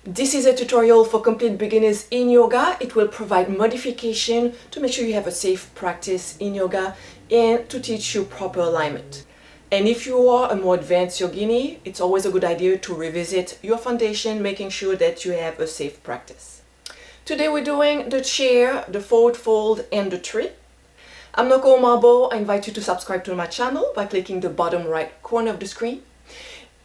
This is a tutorial for complete beginners in yoga. It will provide modification to make sure you have a safe practice in yoga and to teach you proper alignment. And if you are a more advanced yogini, it's always a good idea to revisit your foundation, making sure that you have a safe practice. Today we're doing the chair, the forward fold, and the tree. I'm Noko Mabo. I invite you to subscribe to my channel by clicking the bottom right corner of the screen.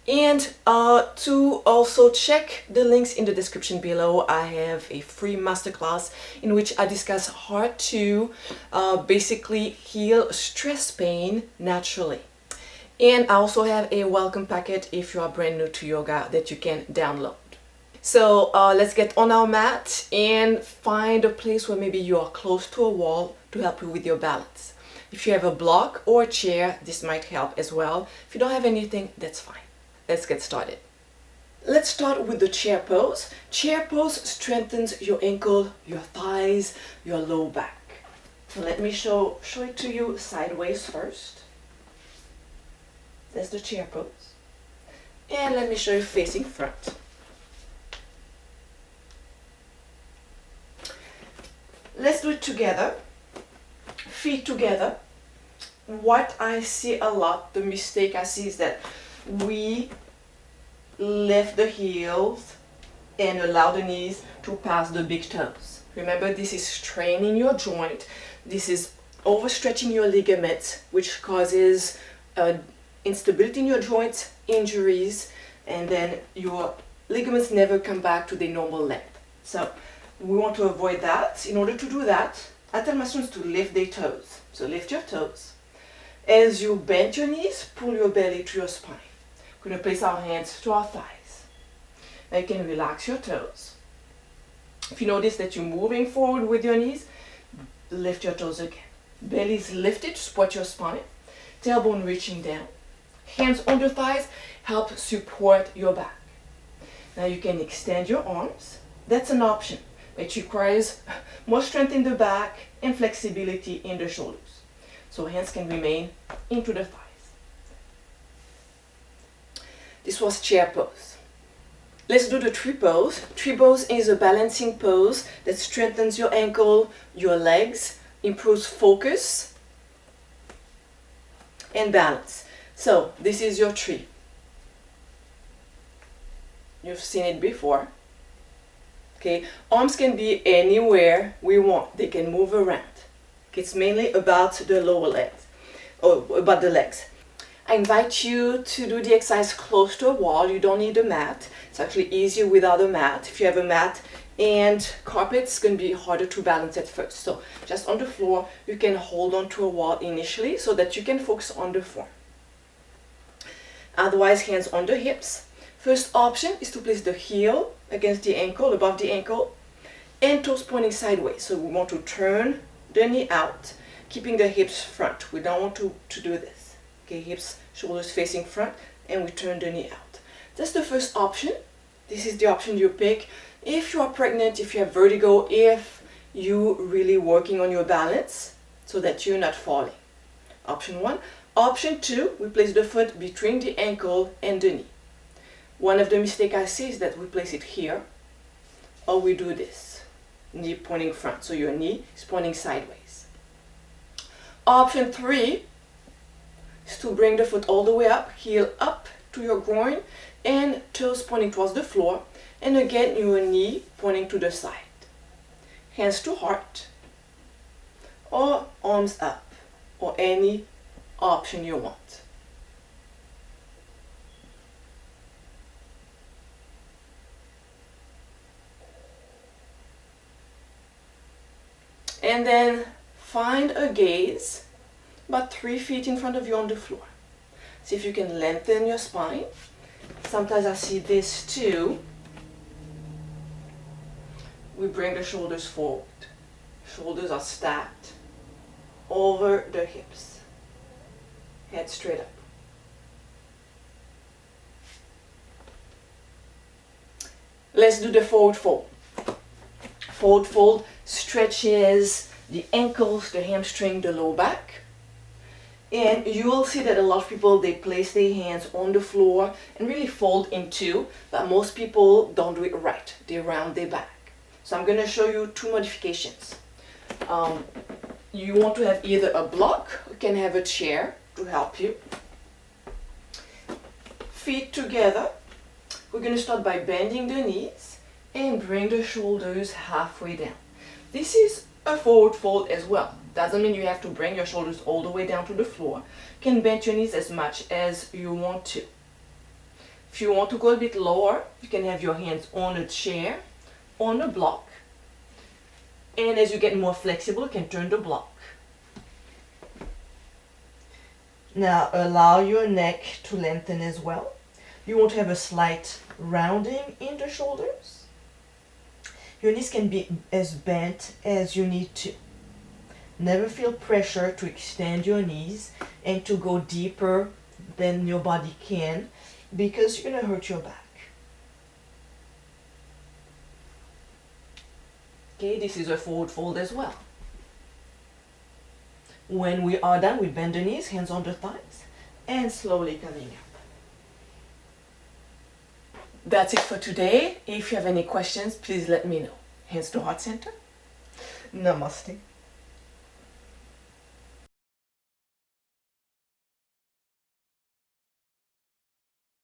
And to also check the links in the description below, I have a free masterclass in which I discuss how to basically heal stress pain naturally. And I also have a welcome packet if you are brand new to yoga that you can download. So let's get on our mat and find a place where maybe you are close to a wall to help you with your balance. If you have a block or a chair, this might help as well. If you don't have anything, that's fine. Let's get started. Let's start with the chair pose. Chair pose strengthens your ankle, your thighs, your low back. So let me show it to you sideways first. That's the chair pose. And let me show you facing front. Let's do it together. Feet together. What I see a lot, the mistake I see is that we lift the heels and allow the knees to pass the big toes. Remember, this is straining your joint. This is overstretching your ligaments, which causes instability in your joints, injuries, and then your ligaments never come back to their normal length. So we want to avoid that. In order to do that, I tell my students to lift their toes. So lift your toes. As you bend your knees, pull your belly to your spine. We're going to place our hands to our thighs. Now you can relax your toes. If you notice that you're moving forward with your knees, lift your toes again. Belly is lifted to support your spine. Tailbone reaching down. Hands on the thighs help support your back. Now you can extend your arms. That's an option. It requires more strength in the back and flexibility in the shoulders. So hands can remain into the thighs. This was chair pose. Let's do the tree pose. Tree pose is a balancing pose that strengthens your ankle, your legs, improves focus and balance. So this is your tree. You've seen it before. Okay, arms can be anywhere we want. They can move around. It's mainly about the lower legs, or about the legs. I invite you to do the exercise close to a wall. You don't need a mat. It's actually easier without a mat. If you have a mat and carpet, it's going to be harder to balance at first. So just on the floor, you can hold on to a wall initially so that you can focus on the form. Otherwise, hands on the hips. First option is to place the heel against the ankle, above the ankle, and toes pointing sideways. So we want to turn the knee out, keeping the hips front. We don't want to do this. Okay, hips, shoulders facing front, and we turn the knee out. That's the first option. This is the option you pick if you are pregnant, if you have vertigo, if you're really working on your balance so that you're not falling. Option 1. Option 2, we place the foot between the ankle and the knee. One of the mistakes I see is that we place it here, or we do this, knee pointing front, so your knee is pointing sideways. Option 3 is to bring the foot all the way up, heel up to your groin, and toes pointing towards the floor, and again your knee pointing to the side. Hands to heart, or arms up, or any option you want. And then find a gaze about 3 feet in front of you on the floor. See if you can lengthen your spine. Sometimes I see this too. We bring the shoulders forward. Shoulders are stacked over the hips. Head straight up. Let's do the forward fold. Forward fold stretches the ankles, the hamstring, the low back. And you will see that a lot of people, they place their hands on the floor and really fold in two, but most people don't do it right. They round their back. So I'm going to show you two modifications. You want to have either a block, you can have a chair to help you. Feet together. We're going to start by bending the knees and bring the shoulders halfway down. This is a forward fold as well. Doesn't mean you have to bring your shoulders all the way down to the floor. You can bend your knees as much as you want to. If you want to go a bit lower, you can have your hands on a chair, on a block. And as you get more flexible, you can turn the block. Now allow your neck to lengthen as well. You want to have a slight rounding in the shoulders. Your knees can be as bent as you need to. Never feel pressure to extend your knees and to go deeper than your body can, because you're going to hurt your back. Okay, this is a forward fold as well. When we are done, we bend the knees, hands on the thighs, and slowly coming up. That's it for today. If you have any questions, please let me know. Hands to Heart Center. Namaste.